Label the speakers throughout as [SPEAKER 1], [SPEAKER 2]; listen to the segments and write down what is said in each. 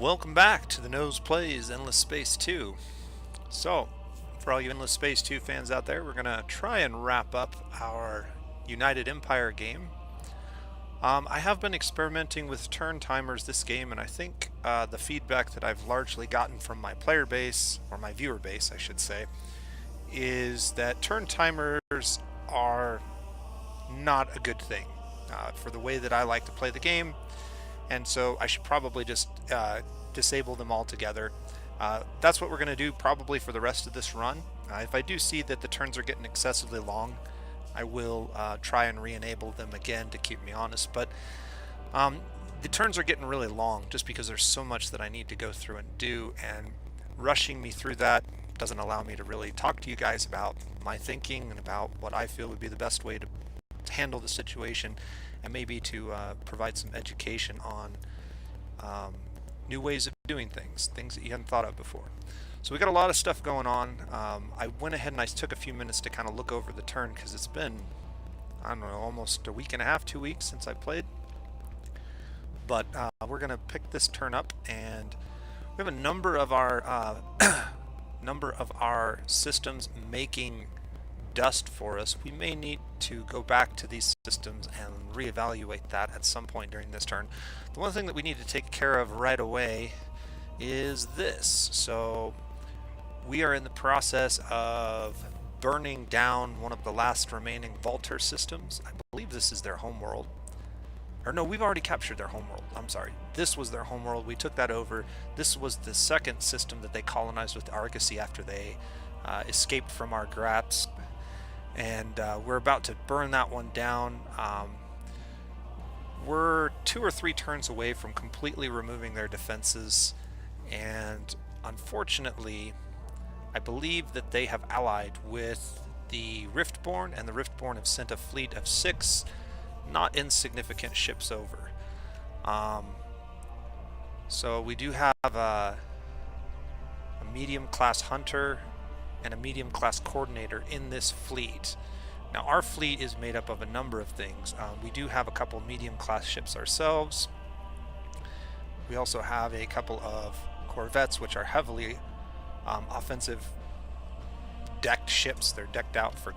[SPEAKER 1] Welcome back to the Nose Plays Endless Space 2. So, for all you Endless Space 2 fans out there, we're going to try and wrap up our United Empire game. I have been experimenting with turn timers this game, and I think the feedback that I've largely gotten from my player base, or my viewer base, I should say, is that turn timers are not a good thing for the way that I like to play the game. And so I should probably just disable them altogether. That's what we're going to do probably for the rest of this run. If I do see that the turns are getting excessively long, I will try and re-enable them again to keep me honest. But the turns are getting really long just because there's so much that I need to go through and do, and rushing me through that doesn't allow me to really talk to you guys about my thinking and about what I feel would be the best way to handle the situation, and maybe to provide some education on new ways of doing things that you hadn't thought of before. So we got a lot of stuff going on. I went ahead and I took a few minutes to kind of look over the turn because it's been, I don't know, almost a week and a half, 2 weeks since I played. But we're going to pick this turn up, and we have a number of our systems making dust for us. We may need to go back to these systems and reevaluate that at some point during this turn. The one thing that we need to take care of right away is this. So we are in the process of burning down one of the last remaining Volter systems. I believe this is their homeworld. Or no, we've already captured their homeworld. I'm sorry. This was their homeworld. We took that over. This was the second system that they colonized with Argosy after they escaped from our grasp. And we're about to burn that one down. We're 2 or 3 turns away from completely removing their defenses, and unfortunately I believe that they have allied with the Riftborn, and the Riftborn have sent a fleet of 6 not insignificant ships over. So we do have a medium class hunter and a medium class coordinator in this fleet. Now our fleet is made up of a number of things. We do have a couple medium class ships ourselves. We also have a couple of corvettes, which are heavily offensive decked ships. They're decked out for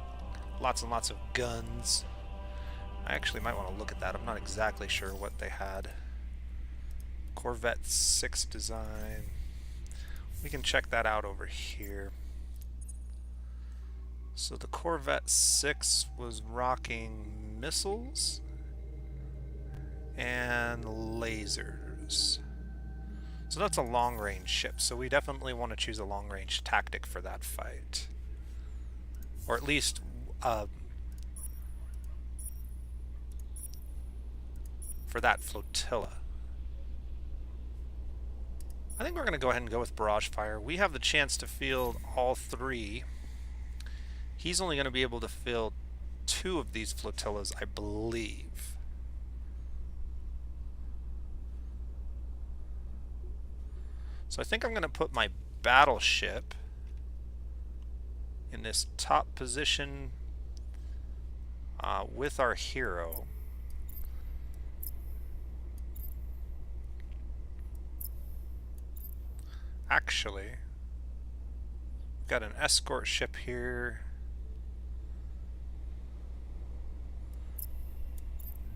[SPEAKER 1] lots and lots of guns. I actually might want to look at that. I'm not exactly sure what they had. Corvette 6 design. We can check that out over here. So the Corvette 6 was rocking missiles and lasers. So that's a long-range ship, so we definitely want to choose a long-range tactic for that fight. Or at least for that flotilla. I think we're going to go ahead and go with barrage fire. We have the chance to field all 3. He's only going to be able to field 2 of these flotillas, I believe. So I think I'm going to put my battleship in this top position with our hero. Actually, we've got an escort ship here.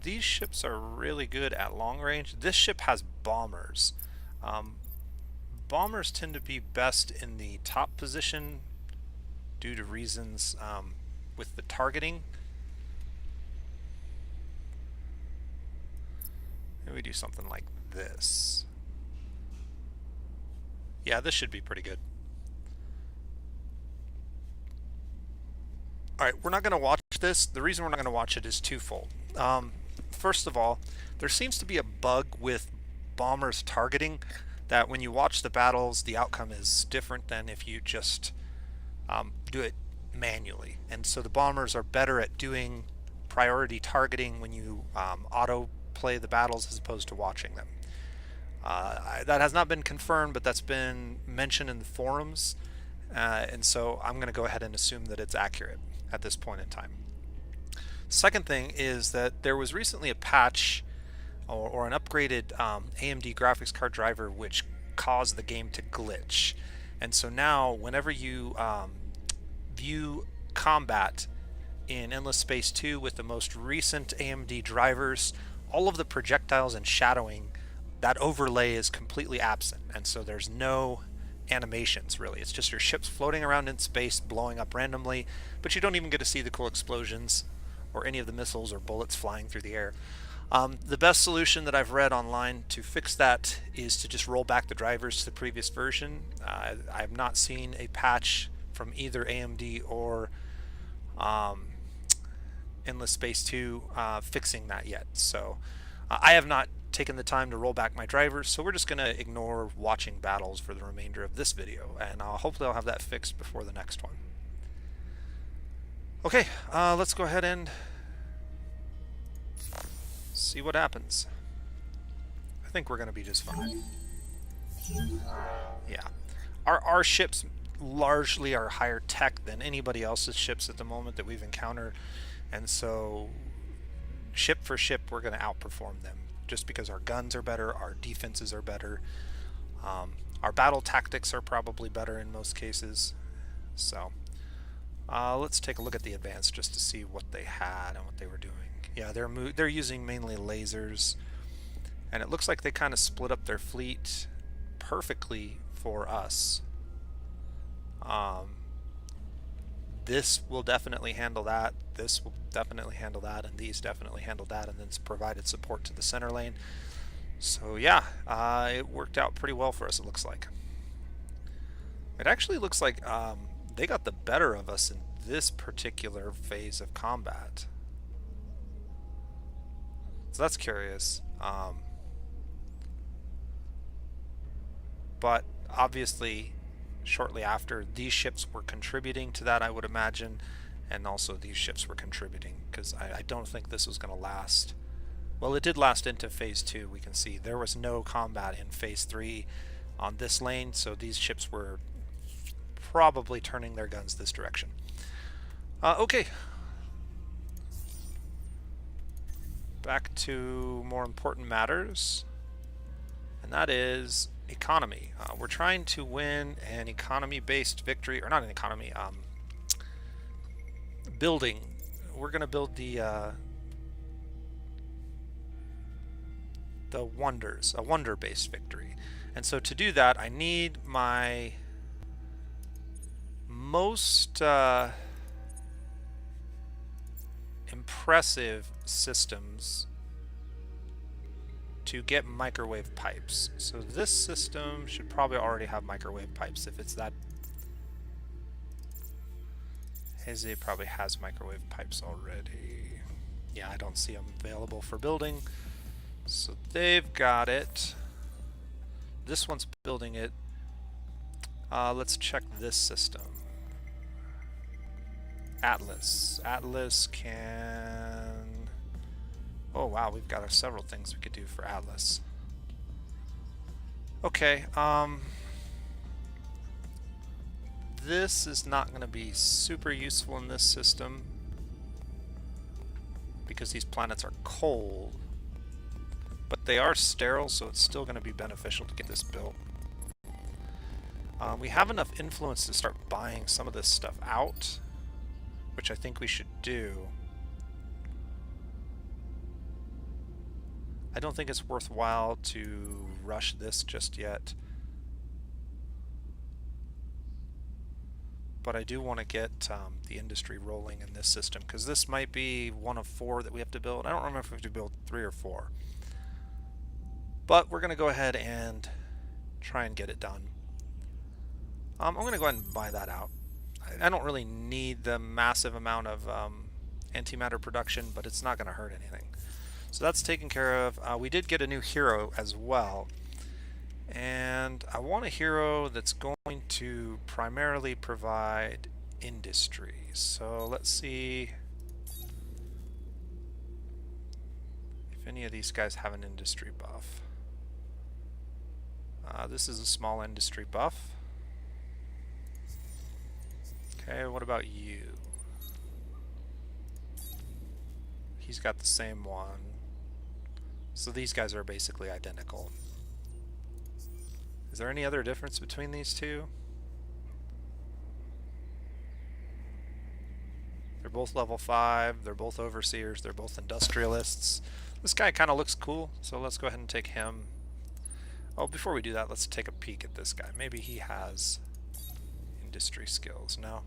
[SPEAKER 1] These ships are really good at long range. This ship has bombers. Bombers tend to be best in the top position due to reasons with the targeting. Maybe we do something like this. Yeah, this should be pretty good. Alright, we're not going to watch this. The reason we're not going to watch it is twofold. First of all, there seems to be a bug with bombers targeting that when you watch the battles, the outcome is different than if you just do it manually. And so the bombers are better at doing priority targeting when you auto play the battles as opposed to watching them. That has not been confirmed, but that's been mentioned in the forums, and so I'm going to go ahead and assume that it's accurate at this point in time. Second thing is that there was recently a patch or an upgraded AMD graphics card driver which cause the game to glitch. And so now whenever you view combat in Endless Space 2 with the most recent AMD drivers, all of the projectiles and shadowing, that overlay is completely absent, and so there's no animations really. It's just your ships floating around in space blowing up randomly, but you don't even get to see the cool explosions or any of the missiles or bullets flying through the air. The best solution that I've read online to fix that is to just roll back the drivers to the previous version. I have not seen a patch from either AMD or Endless Space 2 fixing that yet. So I have not taken the time to roll back my drivers, so we're just going to ignore watching battles for the remainder of this video, and hopefully I'll have that fixed before the next one. Okay, let's go ahead and see what happens. I think we're going to be just fine. Yeah. Our ships largely are higher tech than anybody else's ships at the moment that we've encountered, and so ship for ship we're going to outperform them just because our guns are better, our defenses are better, our battle tactics are probably better in most cases. So let's take a look at the advance just to see what they had and what they were doing. Yeah, they're using mainly lasers, and it looks like they kind of split up their fleet perfectly for us. This will definitely handle that, this will definitely handle that, and these definitely handle that, and then it's provided support to the center lane. So yeah, it worked out pretty well for us, it looks like. It actually looks like they got the better of us in this particular phase of combat. So that's curious. But obviously shortly after, these ships were contributing to that, I would imagine, and also these ships were contributing, because I don't think this was going to last. Well, it did last into phase 2. We can see there was no combat in phase 3 on this lane, so these ships were probably turning their guns this direction. Okay, back to more important matters, and that is economy. We're trying to win an economy-based victory, or not an economy, building. We're going to build the wonders, a wonder-based victory. And so to do that, I need my most impressive systems to get microwave pipes. So this system should probably already have microwave pipes if it's that. Heze probably has microwave pipes already. Yeah, I don't see them available for building. So they've got it. This one's building it. Let's check this system. Atlas. Atlas can... Oh wow, we've got several things we could do for Atlas. Okay, this is not going to be super useful in this system because these planets are cold, but they are sterile, so it's still going to be beneficial to get this built. We have enough influence to start buying some of this stuff out, which I think we should do. I don't think it's worthwhile to rush this just yet, but I do want to get the industry rolling in this system, because this might be one of 4 that we have to build. I don't remember if we have to build 3 or 4, but we're going to go ahead and try and get it done. I'm going to go ahead and buy that out. I don't really need the massive amount of antimatter production, but it's not going to hurt anything. So that's taken care of. We did get a new hero as well, and I want a hero that's going to primarily provide industry. So let's see if any of these guys have an industry buff. This is a small industry buff. Okay, what about you? He's got the same one. So these guys are basically identical. Is there any other difference between these two? They're both level 5, they're both overseers, they're both industrialists. This guy kind of looks cool, so let's go ahead and take him. Oh, before we do that, let's take a peek at this guy. Maybe he has industry skills. No?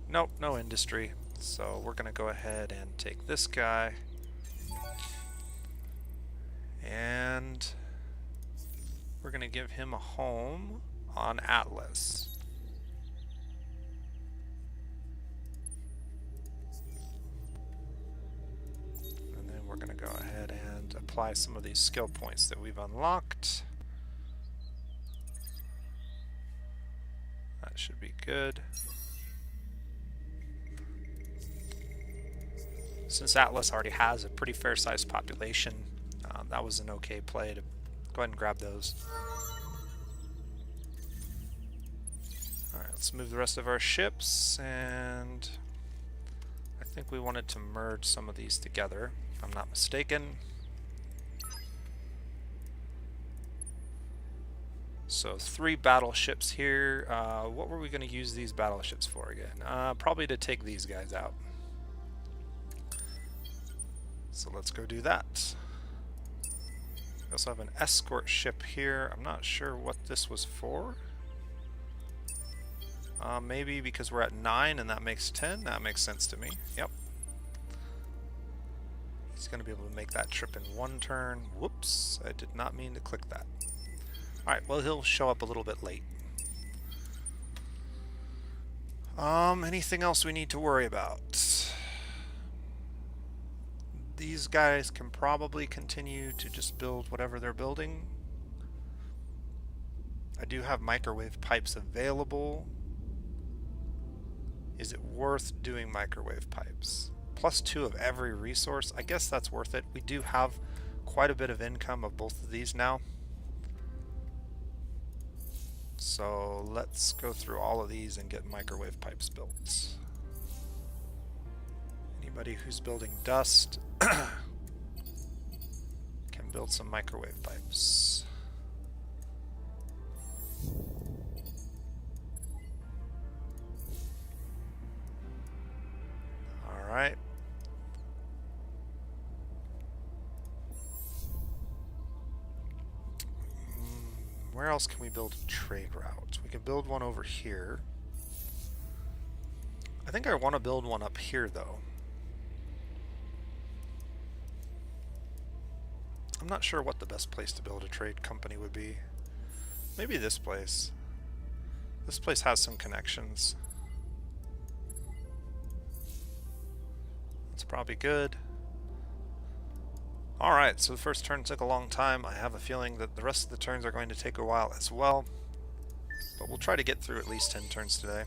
[SPEAKER 1] Nope, no industry. So we're going to go ahead and take this guy. And we're going to give him a home on Atlas. We're going to go ahead and apply some of these skill points that we've unlocked. That should be good. Since Atlas already has a pretty fair-sized population, that was an okay play to go ahead and grab those. Alright, let's move the rest of our ships, and I think we wanted to merge some of these together, if I'm not mistaken. So 3 battleships here. What were we going to use these battleships for again? Probably to take these guys out. So let's go do that. We also have an escort ship here. I'm not sure what this was for. Maybe because we're at 9 and that makes 10. That makes sense to me. Yep. He's going to be able to make that trip in 1 turn. Whoops, I did not mean to click that. Alright, well, he'll show up a little bit late. Anything else we need to worry about? These guys can probably continue to just build whatever they're building. I do have microwave pipes available. Is it worth doing microwave pipes? +2 of every resource. I guess that's worth it. We do have quite a bit of income of both of these now. So let's go through all of these and get microwave pipes built. Anybody who's building dust can build some microwave pipes. Alright. Where else can we build a trade route? We can build one over here. I think I want to build one up here though. I'm not sure what the best place to build a trade company would be. Maybe this place. This place has some connections. That's probably good. Alright, so the first turn took a long time. I have a feeling that the rest of the turns are going to take a while as well. But we'll try to get through at least 10 turns today.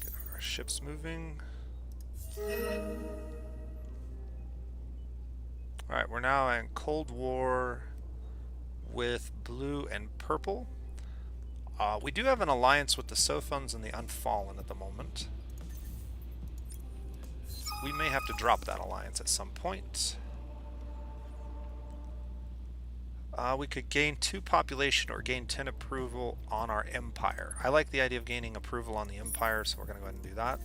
[SPEAKER 1] Get our ships moving. Alright, we're now in Cold War with blue and purple. We do have an alliance with the Sothons and the Unfallen at the moment. We may have to drop that alliance at some point. We could gain 2 population or gain 10 approval on our empire. I like the idea of gaining approval on the empire, so we're going to go ahead and do that.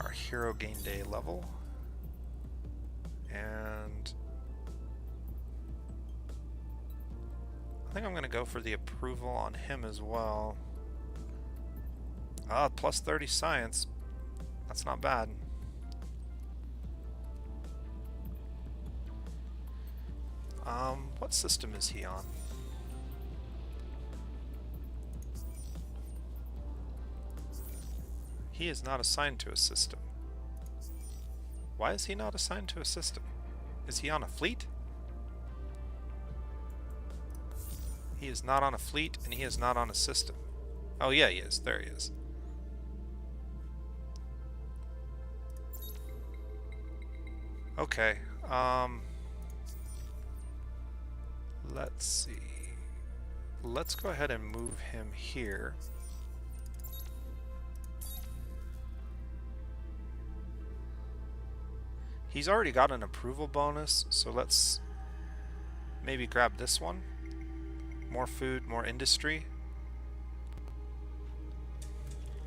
[SPEAKER 1] Our hero gain day level. And I think I'm going to go for the approval on him as well. +30 science. That's not bad. What system is he on? He is not assigned to a system. Why is he not assigned to a system? Is he on a fleet? He is not on a fleet, and he is not on a system. Oh yeah, he is. There he is. Okay, let's see. let's go ahead and move him here. He's already got an approval bonus, so let's maybe grab this one. More food, more industry.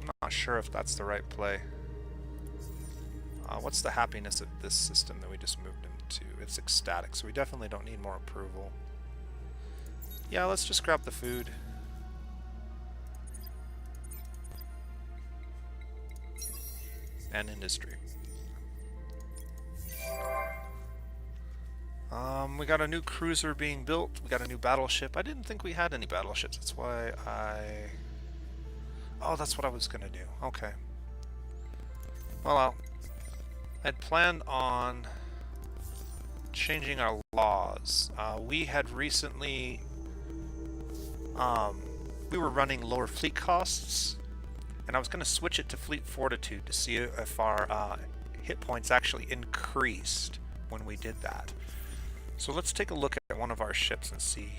[SPEAKER 1] I'm not sure if that's the right play. What's the happiness of this system that we just moved him to? It's ecstatic, so we definitely don't need more approval. Yeah, let's just grab the food. And industry. We got a new cruiser being built. We got a new battleship. I didn't think we had any battleships. That's why I... Oh, that's what I was gonna do. Okay. Well, I'd planned on changing our laws. We had recently... we were running lower fleet costs, and I was going to switch it to fleet fortitude to see if our hit points actually increased when we did that. So let's take a look at one of our ships and see.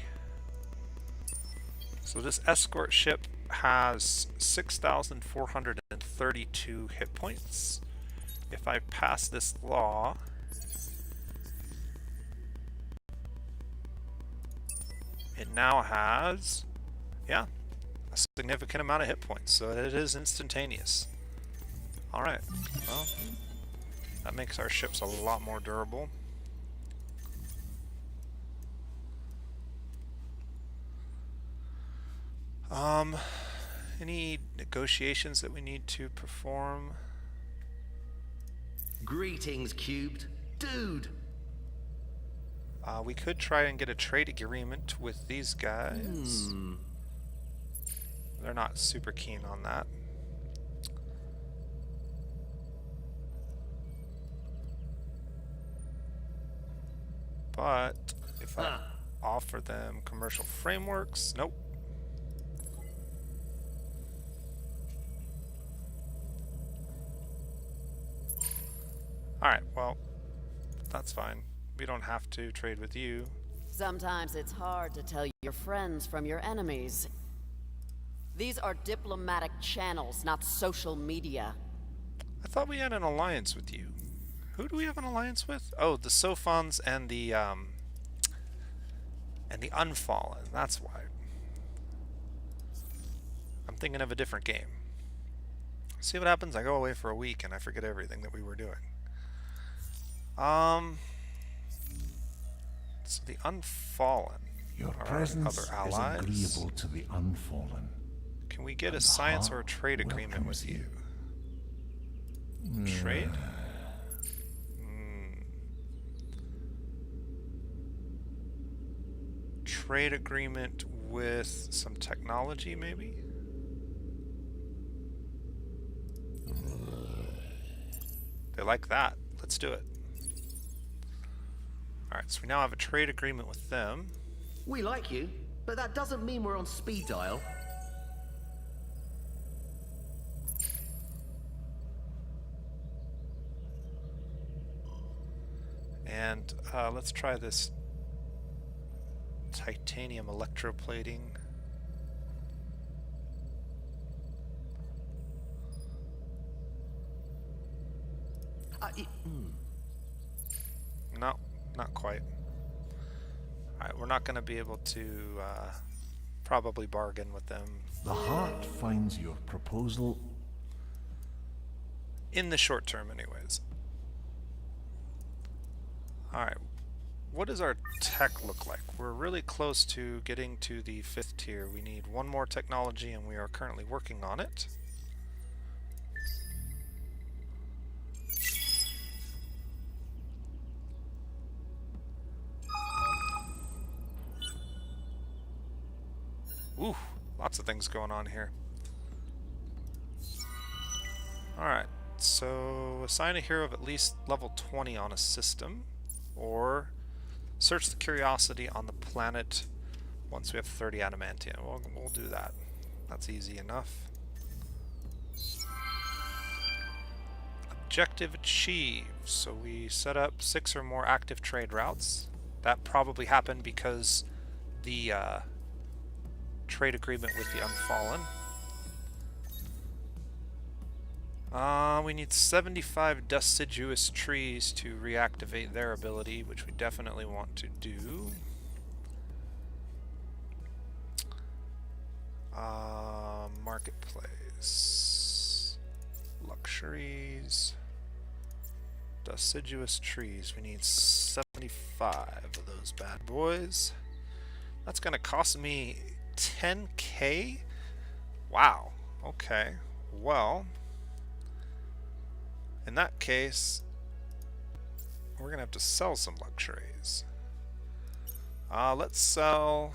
[SPEAKER 1] So this escort ship has 6,432 hit points. If I pass this law, it now has, yeah, a significant amount of hit points, so it is instantaneous. Alright, well, that makes our ships a lot more durable. Any negotiations that we need to perform?
[SPEAKER 2] Greetings, Cubed. Dude!
[SPEAKER 1] We could try and get a trade agreement with these guys. They're not super keen on that. But if I offer them commercial frameworks, nope. Alright, well, that's fine. We don't have to trade with you.
[SPEAKER 3] Sometimes it's hard to tell your friends from your enemies. These are diplomatic channels, not social media.
[SPEAKER 1] I thought we had an alliance with you. Who do we have an alliance with? Oh, the Sophons and the Unfallen. That's why. I'm thinking of a different game. See what happens? I go away for a week and I forget everything that we were doing. So the Unfallen.
[SPEAKER 4] Your presence
[SPEAKER 1] other allies.
[SPEAKER 4] is agreeable to the Unfallen.
[SPEAKER 1] Can we get a science or a trade agreement with you? Trade? Trade agreement with some technology, maybe? They like that. Let's do it. Alright, so we now have a trade agreement with them.
[SPEAKER 2] We like you, but that doesn't mean we're on speed dial.
[SPEAKER 1] And let's try this titanium electroplating. No, not quite. Alright, we're not going to be able to probably bargain with them.
[SPEAKER 4] The heart finds your proposal
[SPEAKER 1] In the short term, anyways. Alright, what does our tech look like? We're really close to getting to the 5th tier. We need one more technology and we are currently working on it. Ooh, lots of things going on here. Alright, so assign a hero of at least level 20 on a system, or search the curiosity on the planet once we have 30 adamantium. We'll do that. That's easy enough. Objective achieved. So we set up 6 or more active trade routes. That probably happened because the trade agreement with the Unfallen. We need 75 deciduous trees to reactivate their ability, which we definitely want to do. Marketplace. Luxuries. Deciduous trees. We need 75 of those bad boys. That's going to cost me 10k? Wow. Okay. Well, in that case, we're going to have to sell some luxuries. Let's sell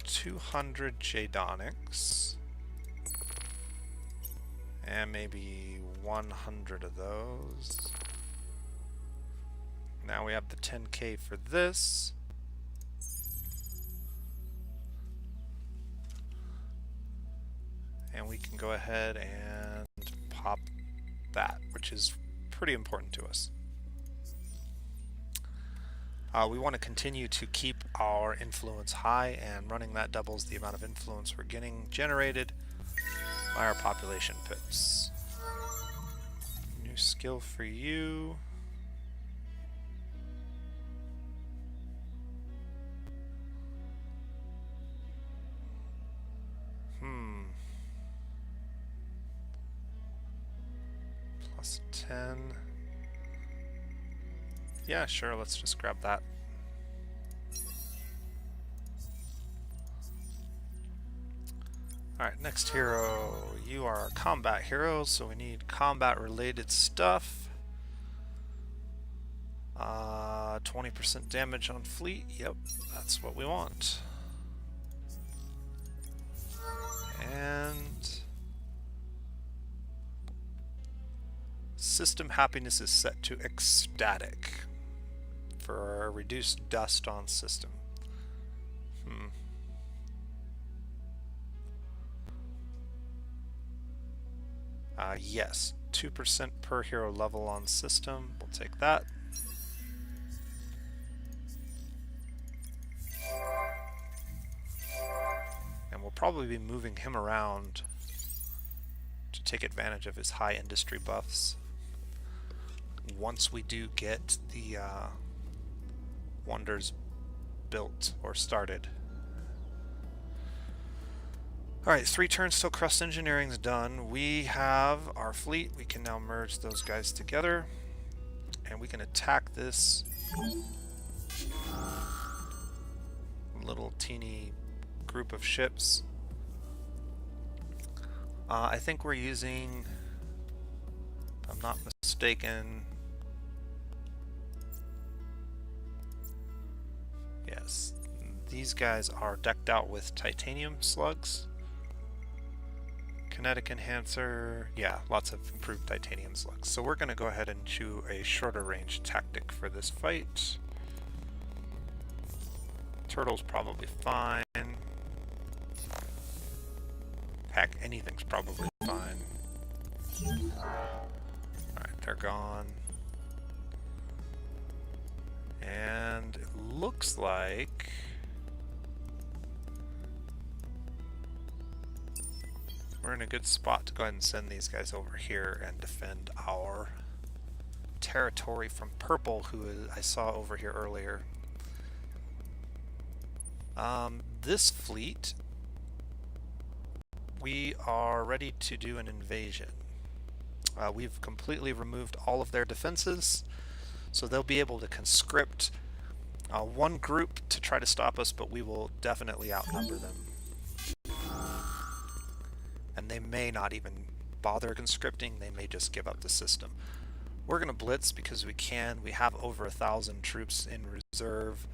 [SPEAKER 1] 200 Jadonics. And maybe 100 of those. Now we have the 10k for this. And we can go ahead and pop that, which is pretty important to us. We want to continue to keep our influence high, and running that doubles the amount of influence we're getting generated by our population pips. New skill for you. Plus 10. Yeah, sure, let's just grab that. Alright, next hero. You are a combat hero, so we need combat related stuff. 20% damage on fleet. Yep, that's what we want. And system happiness is set to ecstatic for a reduced dust on system. Yes, 2% per hero level on system. We'll take that. And we'll probably be moving him around to take advantage of his high industry buffs once we do get the wonders built or started. Alright, 3 turns till crust engineering's done. We have our fleet. We can now merge those guys together, and we can attack this little teeny group of ships. I think we're using, if I'm not mistaken, yes, these guys are decked out with titanium slugs. Kinetic enhancer, yeah, lots of improved titanium slugs. So we're going to go ahead and choose a shorter range tactic for this fight. Turtle's probably fine. Heck, anything's probably fine. Alright, they're gone. And it looks like we're in a good spot to go ahead and send these guys over here and defend our territory from Purple, who I saw over here earlier. This fleet, we are ready to do an invasion. We've completely removed all of their defenses, so they'll be able to conscript one group to try to stop us, but we will definitely outnumber them. And they may not even bother conscripting, they may just give up the system. We're going to blitz because we can. We have over 1,000 troops in reserve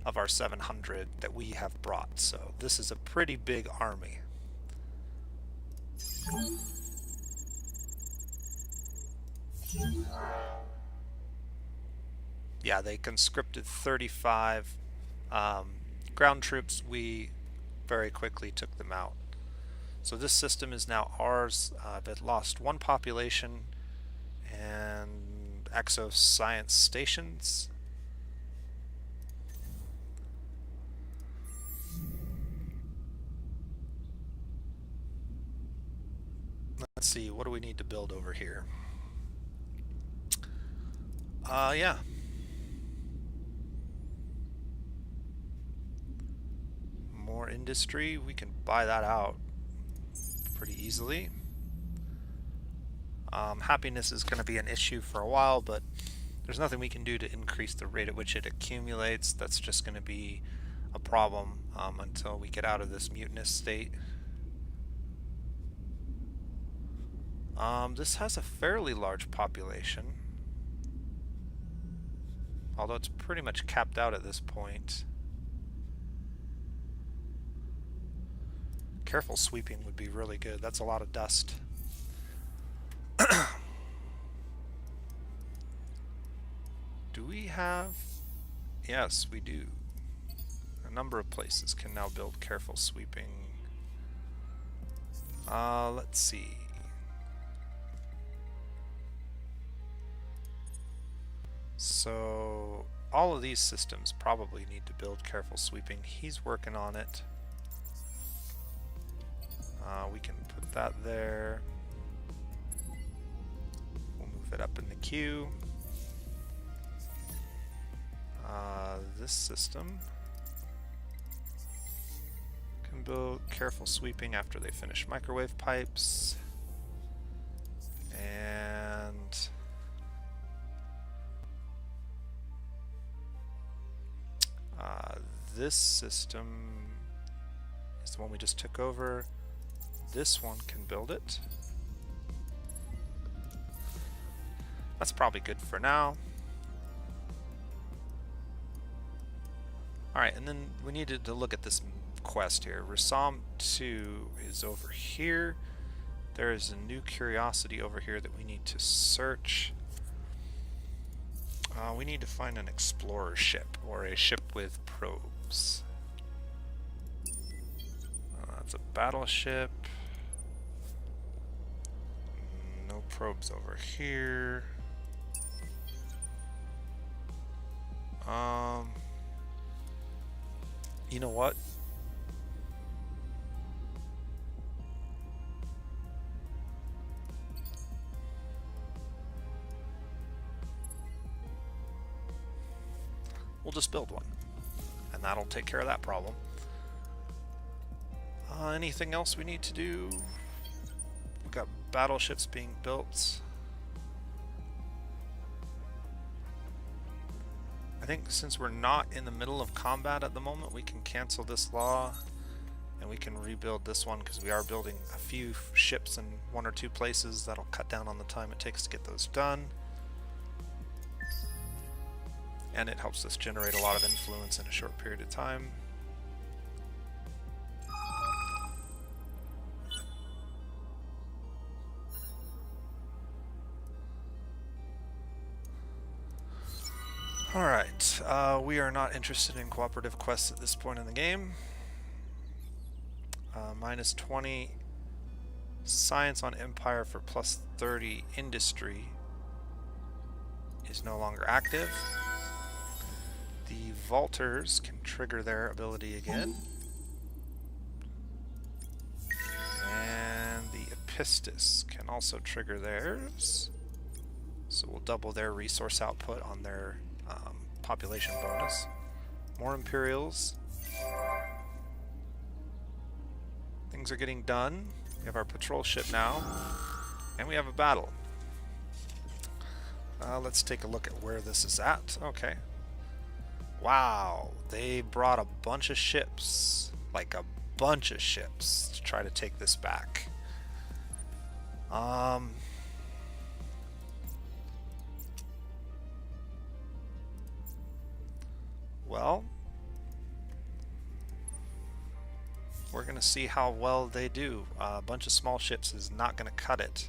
[SPEAKER 1] of our 700 that we have brought, so this is a pretty big army. Yeah, they conscripted 35 ground troops. We very quickly took them out. So this system is now ours. It lost 1 population and exo science stations. Let's see, what do we need to build over here? Yeah. More industry, we can buy that out pretty easily. Happiness is going to be an issue for a while, but there's nothing we can do to increase the rate at which it accumulates. That's just going to be a problem until we get out of this mutinous state. This has a fairly large population, although it's pretty much capped out at this point. Careful sweeping would be really good. That's a lot of dust. Do we have... Yes, we do. A number of places can now build careful sweeping. Let's see. So all of these systems probably need to build careful sweeping. He's working on it. We can put that there. We'll move it up in the queue. This system can build careful sweeping after they finish microwave pipes. And this system is the one we just took over. This one can build it. That's probably good for now. Alright, and then we needed to look at this quest here. Rasam 2 is over here. There is a new curiosity over here that we need to search. We need to find an explorer ship, or a ship with probes. That's a battleship. No probes over here. You know what? We'll just build one, and that'll take care of that problem. Anything else we need to do? We've got battleships being built. I think since we're not in the middle of combat at the moment, we can cancel this law and we can rebuild this one, because we are building a few ships in one or two places. That'll cut down on the time it takes to get those done. And it helps us generate a lot of influence in a short period of time. Alright, we are not interested in cooperative quests at this point in the game. Minus 20 science on Empire for plus 30 industry is no longer active. The Vaulters can trigger their ability again. And the Epistis can also trigger theirs. So we'll double their resource output on their population bonus. More Imperials. Things are getting done. We have our patrol ship now. And we have a battle. Let's take a look at where this is at. Okay. Wow, they brought a bunch of ships, like a bunch of ships, to try to take this back. Well, we're going to see how well they do. A bunch of small ships is not going to cut it.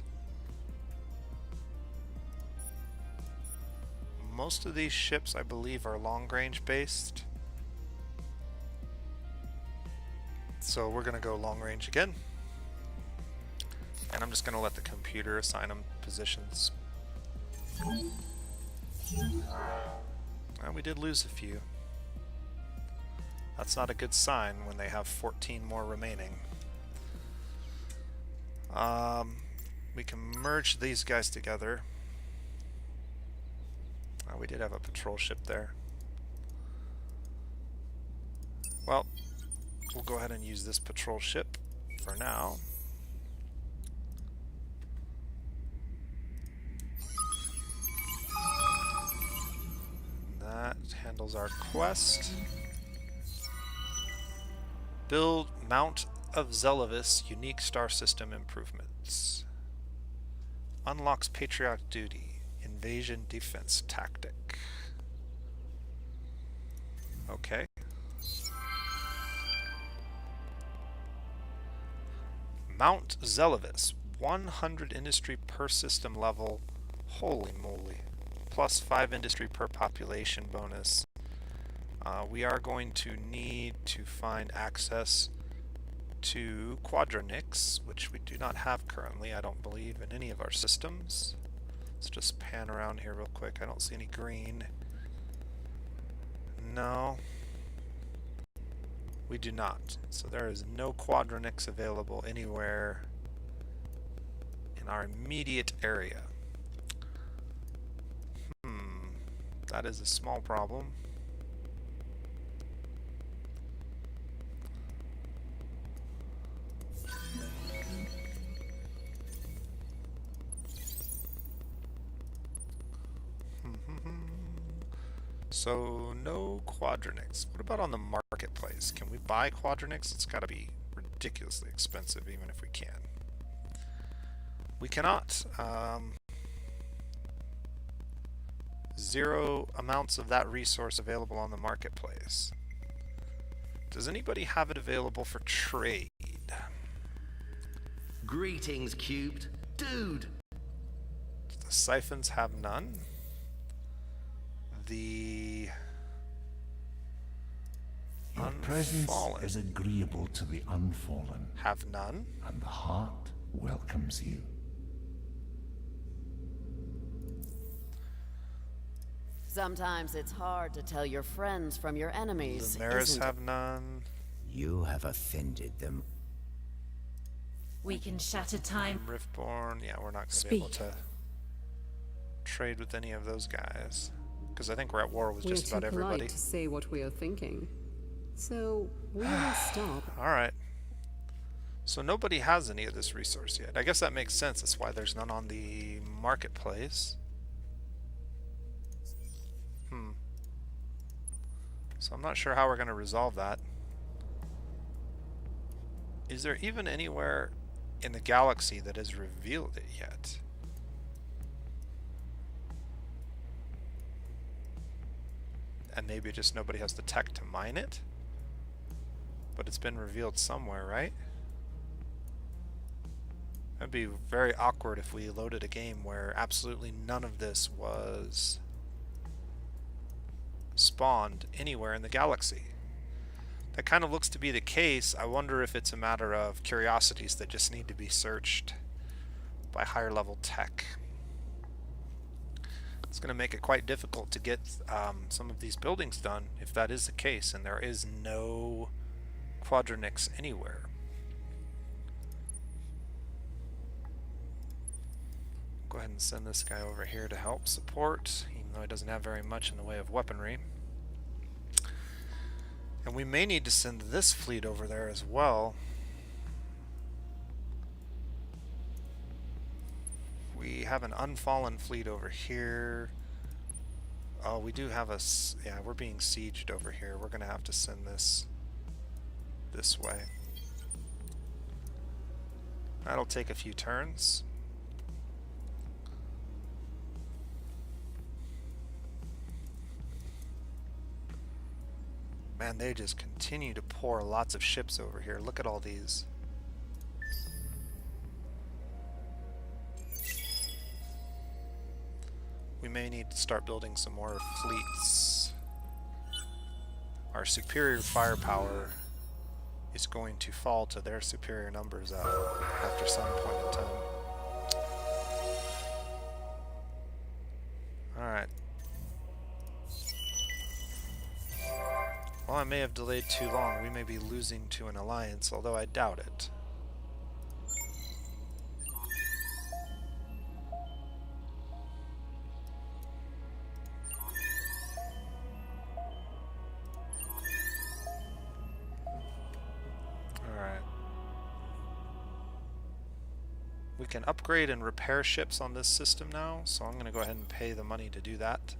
[SPEAKER 1] Most of these ships, I believe, are long-range based. So we're going to go long-range again. And I'm just going to let the computer assign them positions. And we did lose a few. That's not a good sign when they have 14 more remaining. we can merge these guys together. We did have a patrol ship there. Well, we'll go ahead and use this patrol ship for now. That handles our quest. Build Mount of Zelavis unique star system improvements. Unlocks patriotic duty. Invasion defense tactic. Okay. Mount Zelavis. 100 industry per system level. Holy moly. Plus 5 industry per population bonus. We are going to need to find access to Quadronix, which we do not have currently, I don't believe, in any of our systems. Let's just pan around here real quick. I don't see any green. No. We do not. So there is no Quadronix available anywhere in our immediate area. That is a small problem. So, no Quadronix. What about on the marketplace? Can we buy Quadronix? It's got to be ridiculously expensive, even if we can. We cannot. 0 amounts of that resource available on the marketplace. Does anybody have it available for trade?
[SPEAKER 2] Greetings, Cubed. Dude!
[SPEAKER 1] The Siphons have none. The
[SPEAKER 4] Your presence
[SPEAKER 1] Unfallen
[SPEAKER 4] is agreeable to the unfallen,
[SPEAKER 1] have none.
[SPEAKER 4] and the heart welcomes you.
[SPEAKER 3] Sometimes it's hard to tell your friends from your enemies.
[SPEAKER 1] The Maris
[SPEAKER 3] isn't it?
[SPEAKER 1] have none.
[SPEAKER 5] You have offended them.
[SPEAKER 6] We can shatter time.
[SPEAKER 1] Riftborn, yeah, we're not going to be able
[SPEAKER 6] Speak.
[SPEAKER 1] to trade with any of those guys. Because I think we're at war with
[SPEAKER 7] We're
[SPEAKER 1] just
[SPEAKER 7] too
[SPEAKER 1] about everybody.
[SPEAKER 7] polite to say what we are thinking. So, we will stop.
[SPEAKER 1] Alright. So nobody has any of this resource yet. I guess that makes sense. That's why there's none on the marketplace. So I'm not sure how we're going to resolve that. Is there even anywhere in the galaxy that has revealed it yet? And maybe just nobody has the tech to mine it? But it's been revealed somewhere, right? That'd be very awkward if we loaded a game where absolutely none of this was spawned anywhere in the galaxy. That kind of looks to be the case. I wonder if it's a matter of curiosities that just need to be searched by higher level tech. It's going to make it quite difficult to get some of these buildings done if that is the case and there is no Quadronix anywhere. Go ahead and send this guy over here to help support, even though he doesn't have very much in the way of weaponry. And we may need to send this fleet over there as well. We have an unfallen fleet over here. Oh, we do have a... yeah, we're being sieged over here. We're going to have to send this way. That'll take a few turns. Man, they just continue to pour lots of ships over here. Look at all these. We may need to start building some more fleets. Our superior firepower is going to fall to their superior numbers after some point in time. Alright. Well, I may have delayed too long. We may be losing to an alliance, although I doubt it. We can upgrade and repair ships on this system now, so I'm going to go ahead and pay the money to do that.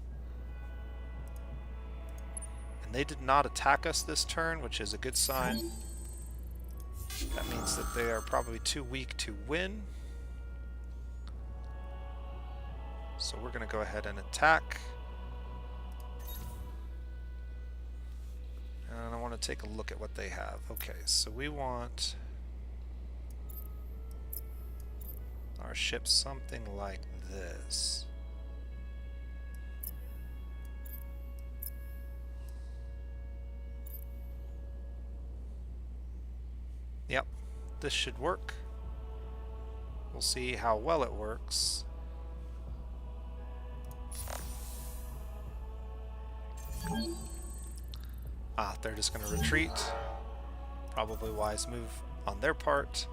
[SPEAKER 1] And they did not attack us this turn, which is a good sign. That means that they are probably too weak to win. So we're going to go ahead and attack. And I want to take a look at what they have. Okay, so we want our ship something like this. Yep, this should work. We'll see how well it works. Ah, they're just going to retreat. Probably wise move on their part.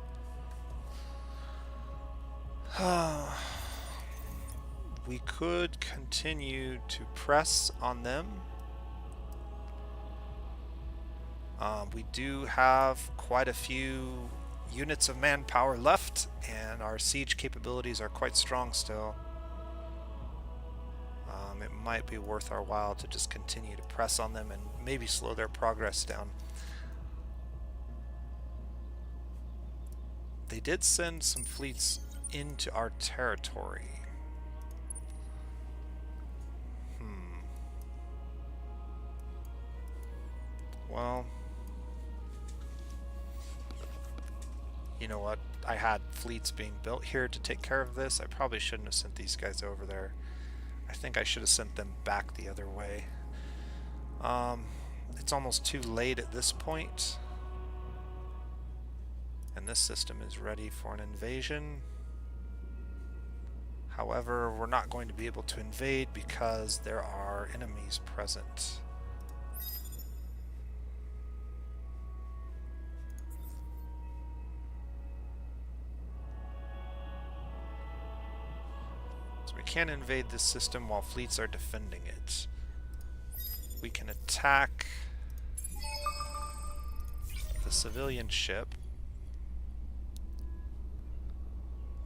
[SPEAKER 1] We could continue to press on them. We do have quite a few units of manpower left, and our siege capabilities are quite strong still. It might be worth our while to just continue to press on them and maybe slow their progress down. They did send some fleets into our territory. Well, you know what? I had fleets being built here to take care of this. I probably shouldn't have sent these guys over there. I think I should have sent them back the other way. It's almost too late at this point. And this system is ready for an invasion. However, we're not going to be able to invade because there are enemies present. So we can't invade this system while fleets are defending it. We can attack the civilian ship.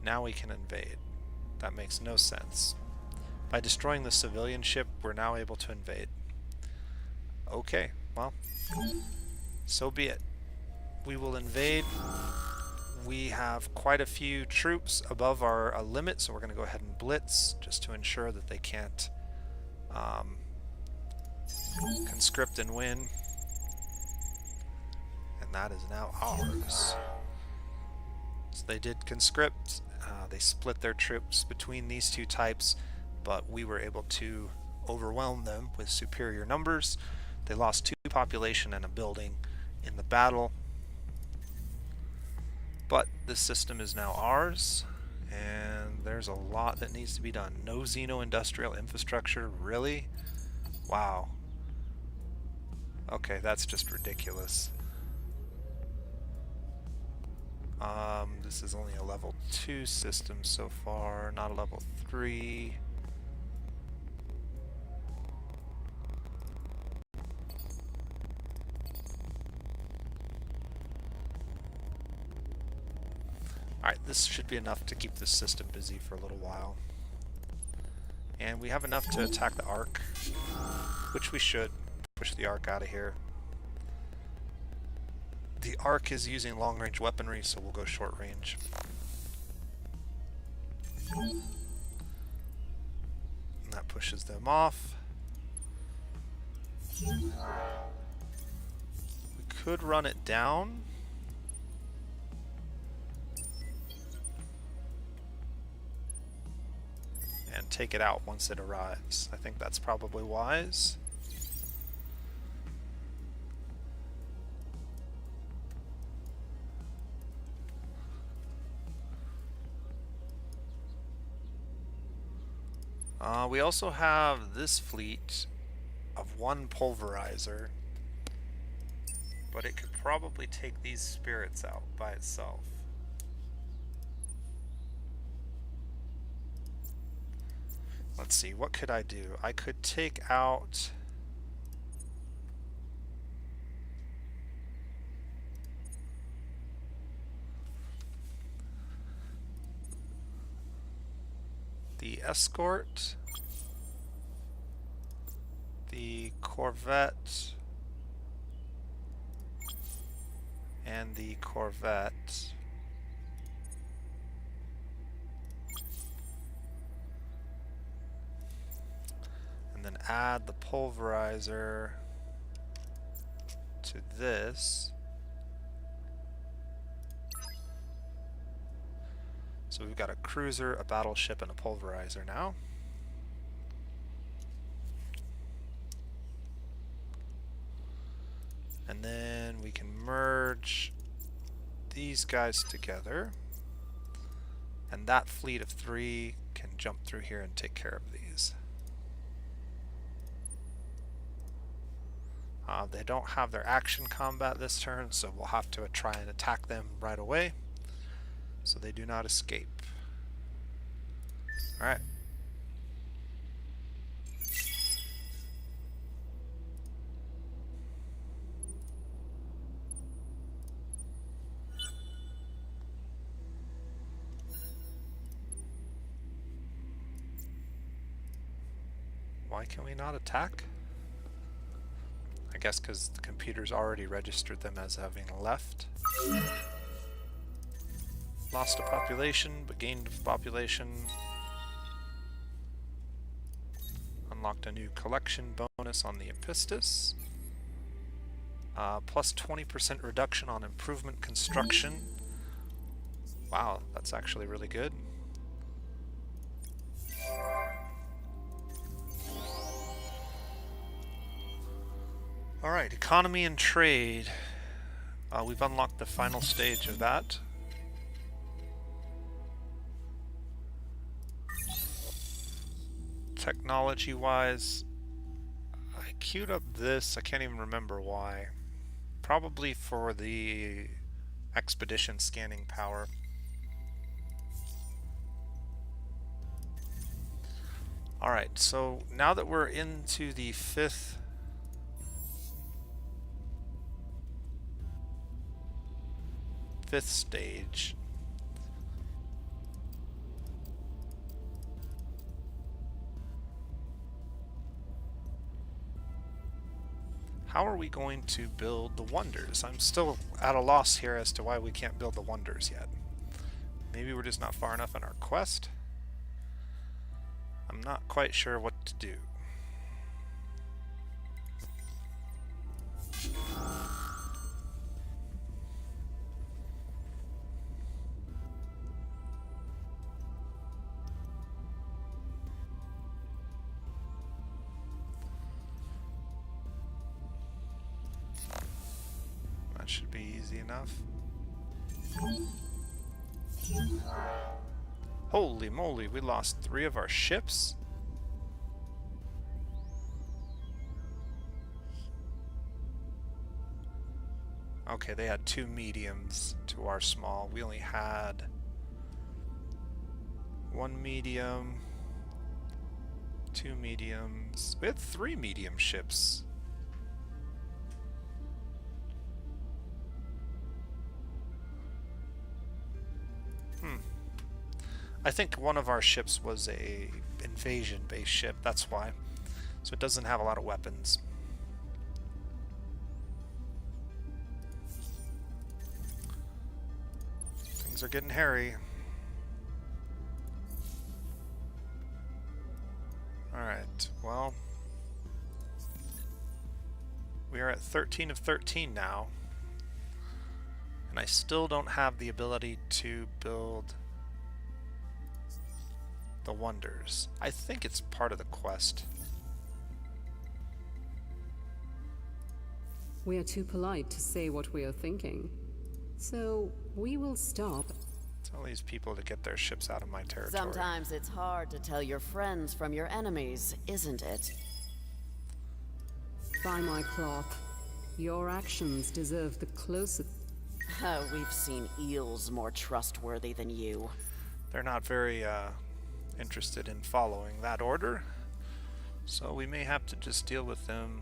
[SPEAKER 1] Now we can invade. That makes no sense. By destroying the civilian ship, we're now able to invade. Okay, well, so be it. We will invade. We have quite a few troops above our limit, so we're going to go ahead and blitz just to ensure that they can't conscript and win. And that is now ours. So they did conscript. They split their troops between these two types, but we were able to overwhelm them with superior numbers. They lost 2 population and a building in the battle. But this system is now ours, and there's a lot that needs to be done. No Xeno industrial infrastructure, really? Wow. Okay, that's just ridiculous. This is only a level 2 system so far, not a level 3. Alright, this should be enough to keep this system busy for a little while. And we have enough to attack the Ark, which we should. Push the Ark out of here. The Ark is using long-range weaponry, so we'll go short-range. And that pushes them off. We could run it down. And take it out once it arrives. I think that's probably wise. We also have this fleet of 1 pulverizer, but it could probably take these spirits out by itself. Let's see, what could I do? I could take out the escort, the corvette, and the corvette. And then add the pulverizer to this. So we've got a cruiser, a battleship, and a pulverizer now. And then we can merge these guys together. And that fleet of 3 can jump through here and take care of these. They don't have their action combat this turn, so we'll have to try and attack them right away, so they do not escape. Alright. Why can we not attack? I guess because the computer's already registered them as having left. Lost a population, but gained a population. Unlocked a new collection bonus on the Epistis. Plus 20% reduction on improvement construction. Wow, that's actually really good. Alright, economy and trade. We've unlocked the final stage of that. Technology-wise, I queued up this, I can't even remember why. Probably for the expedition scanning power. Alright, so now that we're into the fifth stage, how are we going to build the wonders? I'm still at a loss here as to why we can't build the wonders yet. Maybe we're just not far enough in our quest. I'm not quite sure what to do. Should be easy enough. Holy moly, we lost 3 of our ships? Okay, they had 2 mediums to our small. We only had 1 medium, 2 mediums. We had 3 medium ships. I think one of our ships was a invasion-based ship, that's why. So it doesn't have a lot of weapons. Things are getting hairy. Alright, well, we are at 13 of 13 now. And I still don't have the ability to build the wonders. I think it's part of the quest.
[SPEAKER 7] We are too polite to say what we are thinking. So we will stop.
[SPEAKER 1] Tell these people to get their ships out of my territory.
[SPEAKER 3] Sometimes it's hard to tell your friends from your enemies, isn't it?
[SPEAKER 7] By my cloth, your actions deserve the closest.
[SPEAKER 3] Oh, we've seen eels more trustworthy than you.
[SPEAKER 1] They're not very interested in following that order, so we may have to just deal with them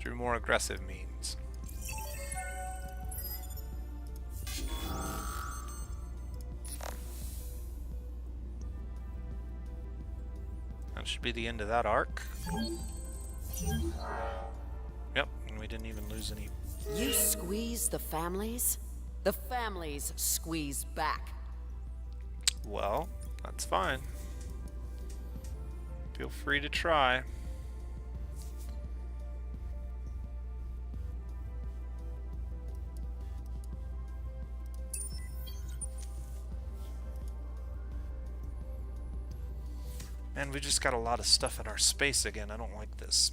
[SPEAKER 1] through more aggressive means. be the end of that arc. Yep, and we didn't even lose any.
[SPEAKER 3] You squeeze the families? The families squeeze back.
[SPEAKER 1] Well, that's fine. Feel free to try. Man, we just got a lot of stuff in our space again. I don't like this.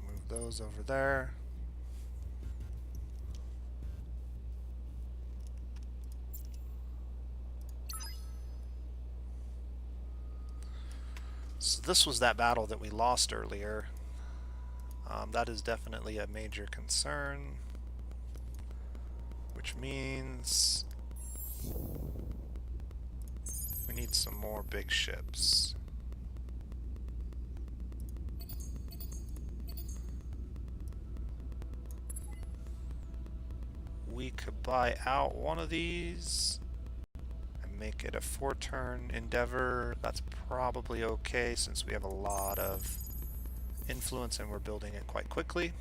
[SPEAKER 1] Move those over there. So this was that battle that we lost earlier. That is definitely a major concern. Which means we need some more big ships. We could buy out one of these and make it a 4-turn endeavor. That's probably okay since we have a lot of influence and we're building it quite quickly.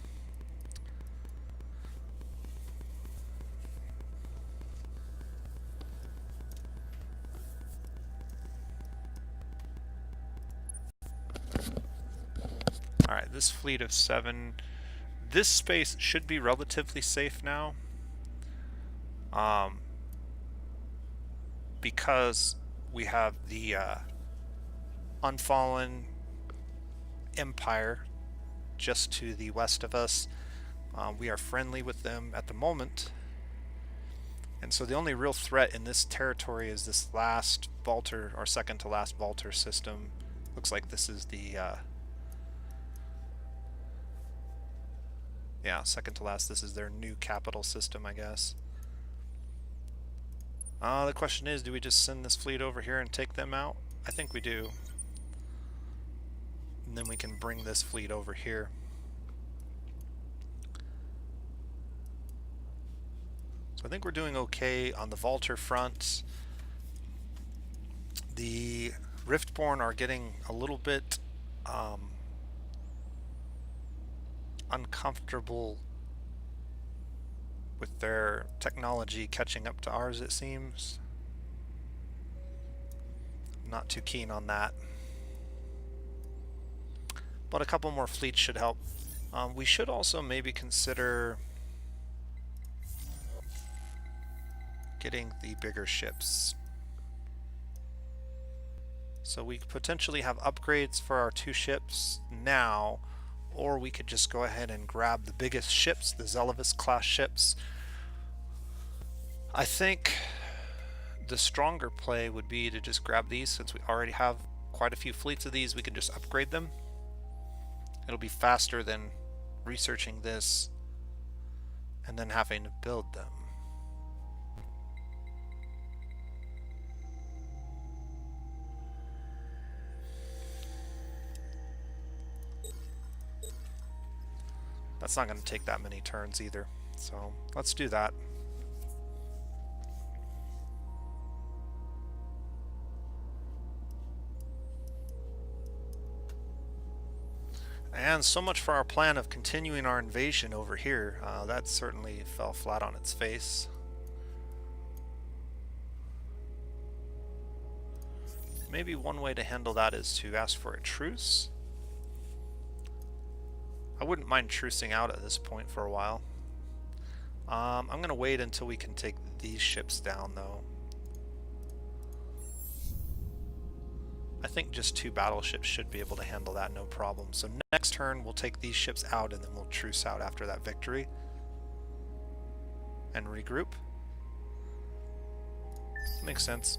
[SPEAKER 1] Alright, this fleet of 7. This space should be relatively safe now. Because we have the Unfallen Empire just to the west of us. We are friendly with them at the moment. And so the only real threat in this territory is this last Vaulter, or second to last Vaulter system. Looks like this is the yeah, second to last. This is their new capital system, I guess. The question is, do we just send this fleet over here and take them out? I think we do. And then we can bring this fleet over here. So I think we're doing okay on the Vaulter front. The Riftborn are getting a little bit uncomfortable with their technology catching up to ours, it seems. Not too keen on that. But a couple more fleets should help. We should also maybe consider getting the bigger ships. So we could potentially have upgrades for our 2 ships now, or we could just go ahead and grab the biggest ships, the Zelavis class ships. I think the stronger play would be to just grab these, since we already have quite a few fleets of these. We can just upgrade them. It'll be faster than researching this and then having to build them. That's not going to take that many turns either, so let's do that. And so much for our plan of continuing our invasion over here. That certainly fell flat on its face. Maybe one way to handle that is to ask for a truce. I wouldn't mind trucing out at this point for a while. I'm going to wait until we can take these ships down, though. I think just 2 battleships should be able to handle that, no problem. So next turn, we'll take these ships out, and then we'll truce out after that victory. And regroup. Makes sense.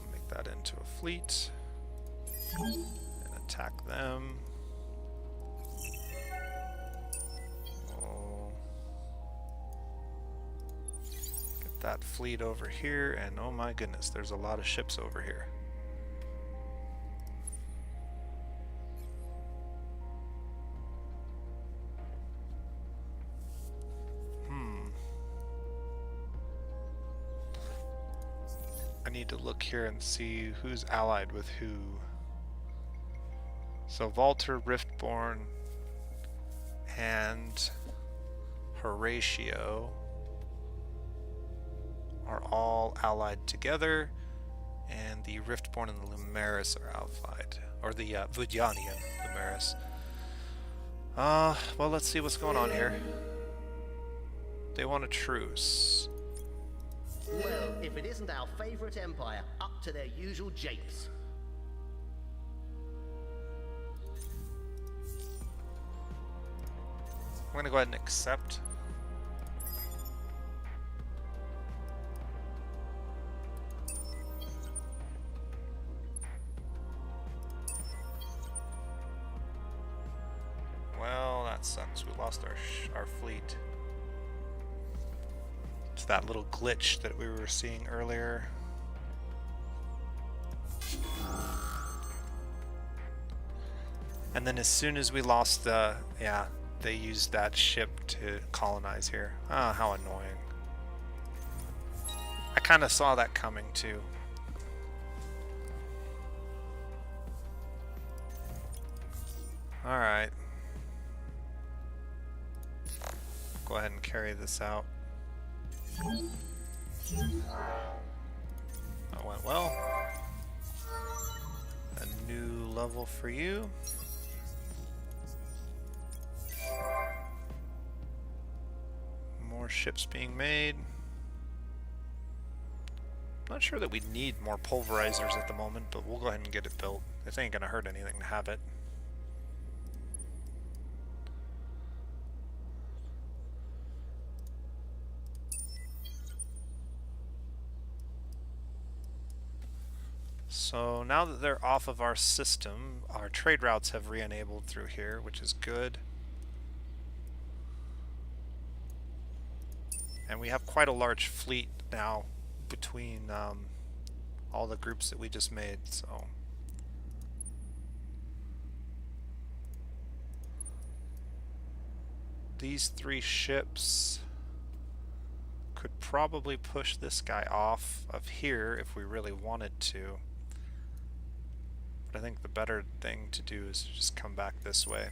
[SPEAKER 1] Make that into a fleet. And attack them. Oh. Get that fleet over here, and oh my goodness, there's a lot of ships over here. need to look here and see who's allied with who. So Valter, Riftborn, and Horatio are all allied together, and the Riftborn and the Lumeris are allied, or the Vudyani and Lumeris. Well, let's see what's going on here. They want a truce.
[SPEAKER 2] Well, if it isn't our favorite empire, up to their usual japes.
[SPEAKER 1] I'm gonna go ahead and accept. Well, that sucks. We lost our fleet. It's that little glitch that we were seeing earlier. And then as soon as we lost the, yeah, they used that ship to colonize here. Ah, how annoying. I kind of saw that coming too. Alright. Go ahead and carry this out. That went well. A new level for you. More ships being made. Not sure that we need more pulverizers at the moment, but we'll go ahead and get it built. It ain't gonna hurt anything to have it. So now that they're off of our system, our trade routes have re-enabled through here, which is good. And we have quite a large fleet now between all the groups that we just made, so. These 3 ships could probably push this guy off of here if we really wanted to. But I think the better thing to do is just come back this way.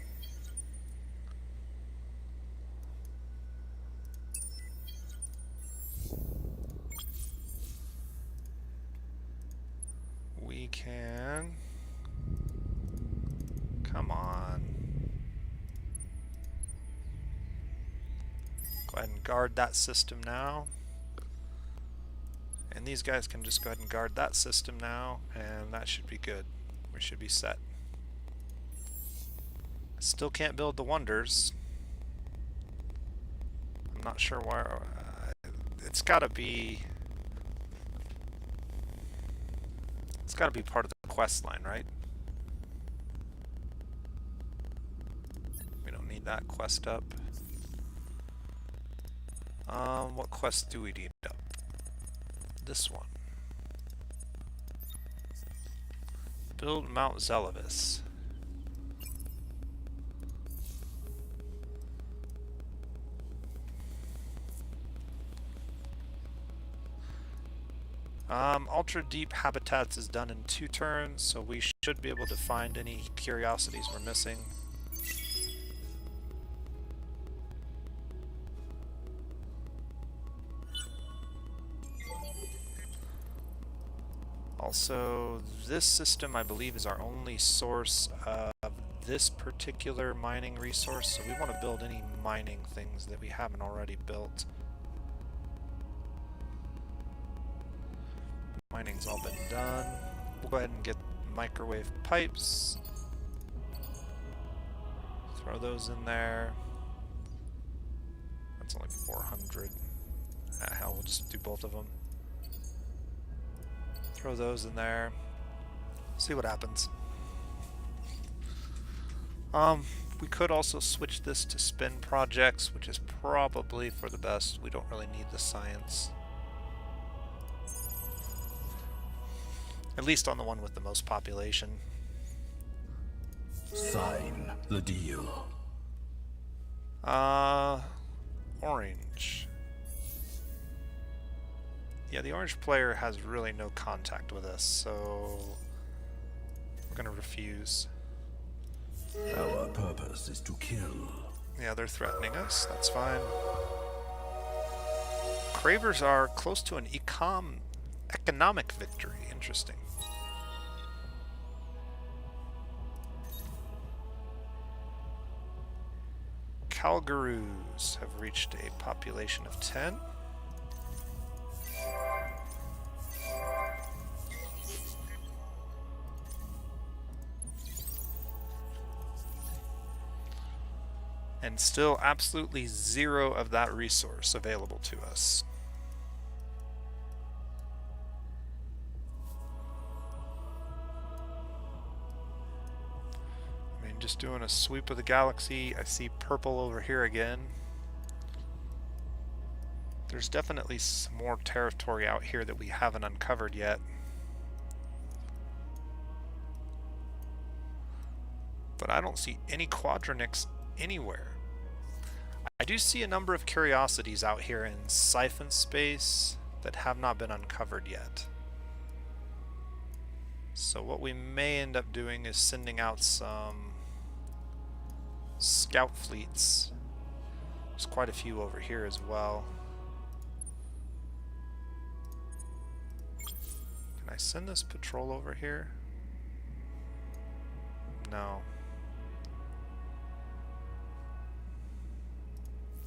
[SPEAKER 1] We can... Come on. Go ahead and guard that system now. And these guys can just go ahead and guard that system now, and that should be good. We should be set. Still can't build the wonders. I'm not sure why. It's gotta be... It's gotta be part of the quest line, right? We don't need that quest up. What quest do we need up? This one. Build Mount Zelavis. Ultra Deep Habitats is done in 2 turns, so we should be able to find any curiosities we're missing. Also, this system, I believe, is our only source of this particular mining resource, so we want to build any mining things that we haven't already built. Mining's all been done. We'll go ahead and get microwave pipes. Throw those in there. That's only 400. Ah, hell, we'll just do both of them. Throw those in there. See what happens. We could also switch this to spin projects, which is probably for the best. We don't really need the science. At least on the one with the most population.
[SPEAKER 8] Sign the deal.
[SPEAKER 1] Orange. Yeah, the orange player has really no contact with us, so we're gonna refuse.
[SPEAKER 8] Our purpose is to kill.
[SPEAKER 1] Yeah, they're threatening us. That's fine. Cravers are close to an economic victory. Interesting. Calgaroos have reached a population of 10. And still absolutely zero of that resource available to us. I mean, just doing a sweep of the galaxy, I see purple over here again. There's definitely some more territory out here that we haven't uncovered yet. But I don't see any Quadronics anywhere. I do see a number of curiosities out here in Siphon Space that have not been uncovered yet. So what we may end up doing is sending out some scout fleets. There's quite a few over here as well. Can I send this patrol over here? No.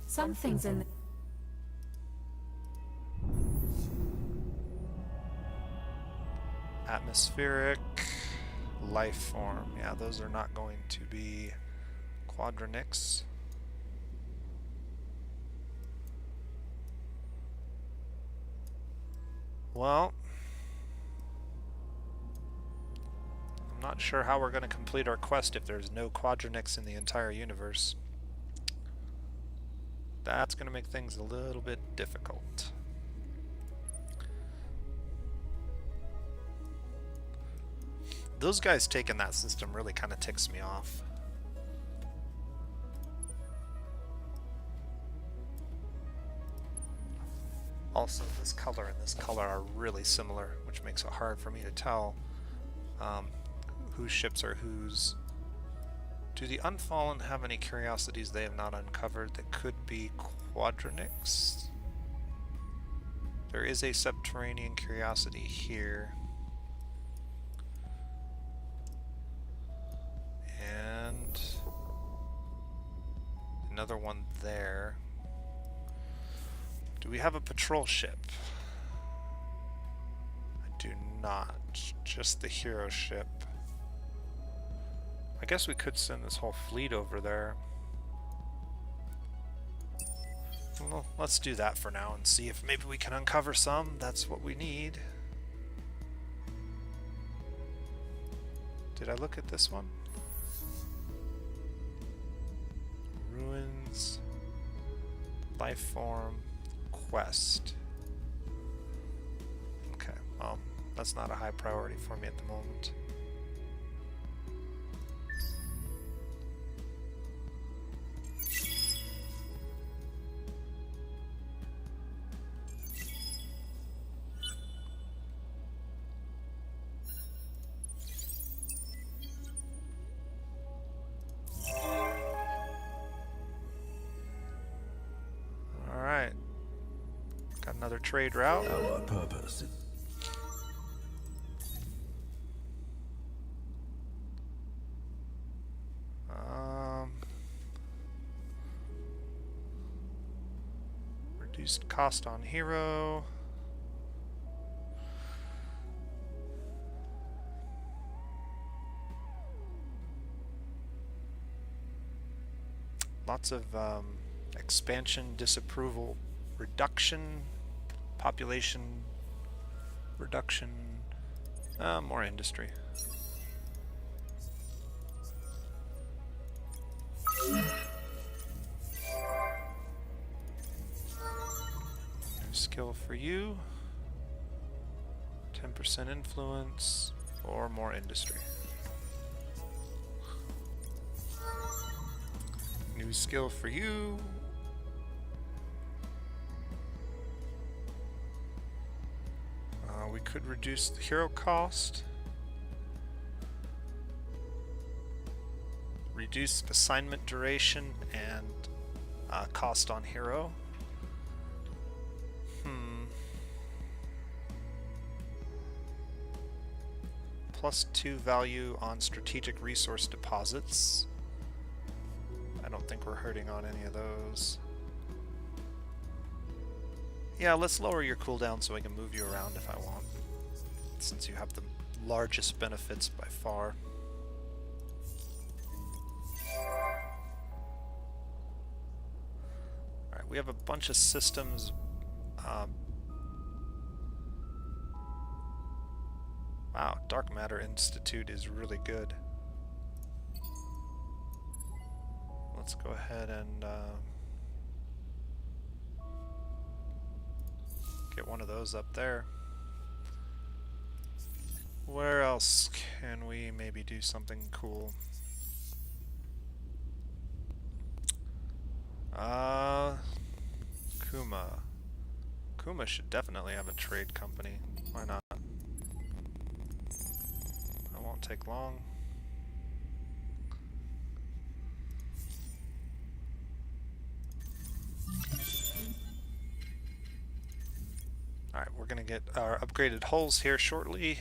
[SPEAKER 6] Some things in the
[SPEAKER 1] Atmospheric, life form. Yeah, those are not going to be Quadronics. Well, I'm not sure how we're going to complete our quest if there's no Quadronics in the entire universe. That's going to make things a little bit difficult. Those guys taking that system really kind of ticks me off. Also, this color and this color are really similar, which makes it hard for me to tell whose ships are whose. Do the Unfallen have any curiosities they have not uncovered that could be Quadronics? There is a subterranean curiosity here. And another one there. Do we have a patrol ship? I do not. Just the hero ship. I guess we could send this whole fleet over there. Well, let's do that for now and see if maybe we can uncover some. That's what we need. Did I look at this one? Ruins, life form, quest. Okay, well, that's not a high priority for me at the moment. Another trade route.
[SPEAKER 8] Our purpose is
[SPEAKER 1] reduced cost on hero. Lots of expansion disapproval reduction. Population reduction, more industry. New skill for you. 10% influence or more industry. New skill for you. could reduce the hero cost. Reduce assignment duration and cost on hero. +2 value on strategic resource deposits. I don't think we're hurting on any of those. Yeah, let's lower your cooldown so I can move you around if I want, since you have the largest benefits by far. Alright, we have a bunch of systems. Wow, Dark Matter Institute is really good. Let's go ahead and get one of those up there. Where else can we maybe do something cool? Kuma. Kuma should definitely have a trade company. Why not? That won't take long. Alright, we're gonna get our upgraded hulls here shortly.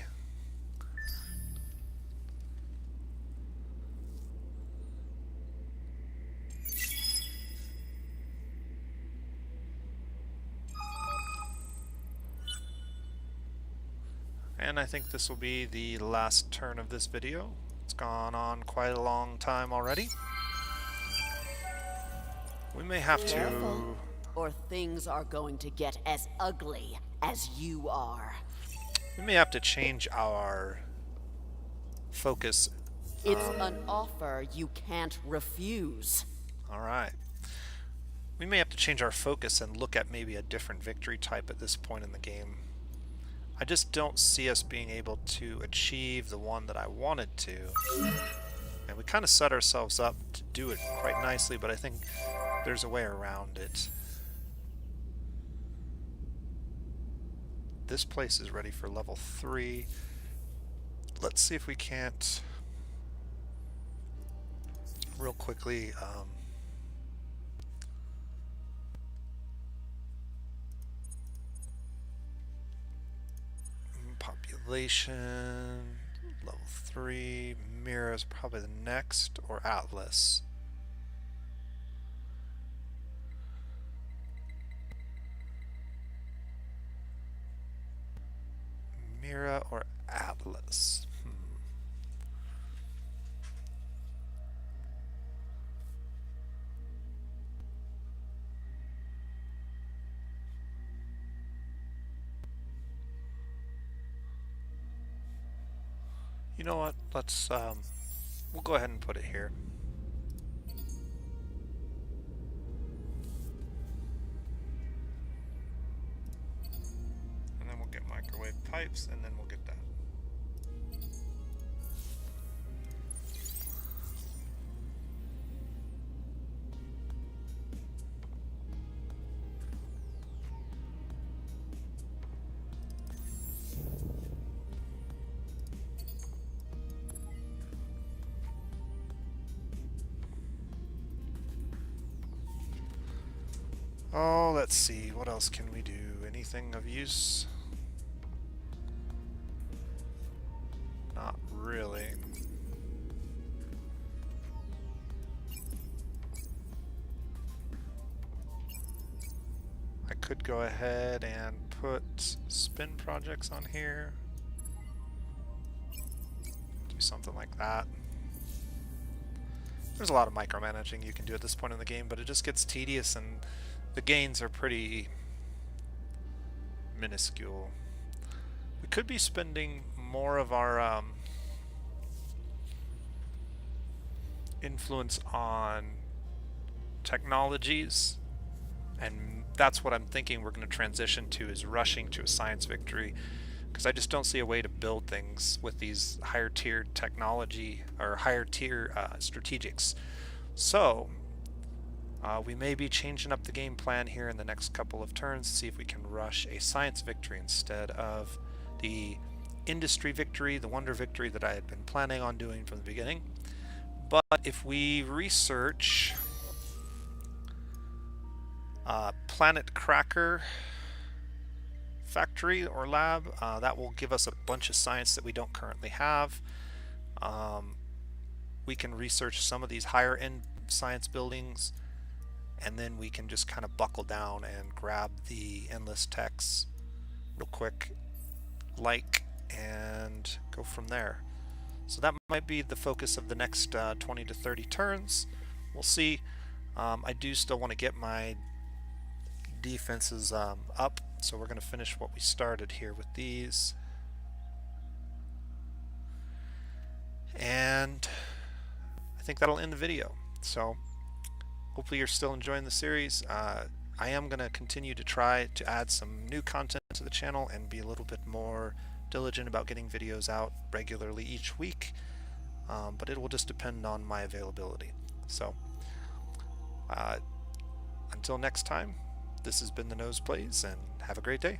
[SPEAKER 1] And I think this will be the last turn of this video. It's gone on quite a long time already. We may have to...
[SPEAKER 3] Careful, or things are going to get as ugly as you are.
[SPEAKER 1] We may have to change our focus.
[SPEAKER 3] It's an offer you can't refuse.
[SPEAKER 1] Alright. We may have to change our focus and look at maybe a different victory type at this point in the game. I just don't see us being able to achieve the one that I wanted to. And we kind of set ourselves up to do it quite nicely, but I think there's a way around it. This place is ready for level 3. Let's see if we can't real quickly population level 3. Mira is probably the next, or Atlas. Mira or Atlas? You know what? Let's we'll go ahead and put it here. And then we'll get microwave pipes, and then we'll get that. Oh, let's see. What else can we do? Anything of use? Not really. I could go ahead and put spin projects on here. Do something like that. There's a lot of micromanaging you can do at this point in the game, but it just gets tedious and the gains are pretty minuscule. We could be spending more of our influence on technologies, and that's what I'm thinking we're going to transition to, is rushing to a science victory, because I just don't see a way to build things with these higher tier technology or higher tier strategics. So we may be changing up the game plan here in the next couple of turns to see if we can rush a science victory instead of the industry victory, the wonder victory that I had been planning on doing from the beginning. But if we research Planet Cracker factory or lab, that will give us a bunch of science that we don't currently have. We can research some of these higher end science buildings, and then we can just kind of buckle down and grab the endless techs real quick, and go from there. So that might be the focus of the next 20 to 30 turns. We'll see. I do still want to get my defenses up, so we're going to finish what we started here with these. And I think that'll end the video. So hopefully you're still enjoying the series. I am going to continue to try to add some new content to the channel and be a little bit more diligent about getting videos out regularly each week, but it will just depend on my availability. So until next time, this has been The Nose Plays, and have a great day.